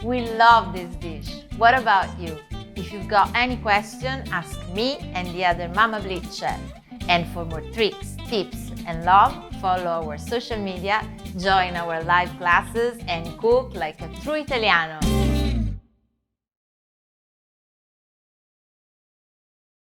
We love this dish. What about you? If you've got any question, ask me and the other Mama Blitz chef. And for more tricks, tips, and love, follow our social media, join our live classes, and cook like a true Italiano.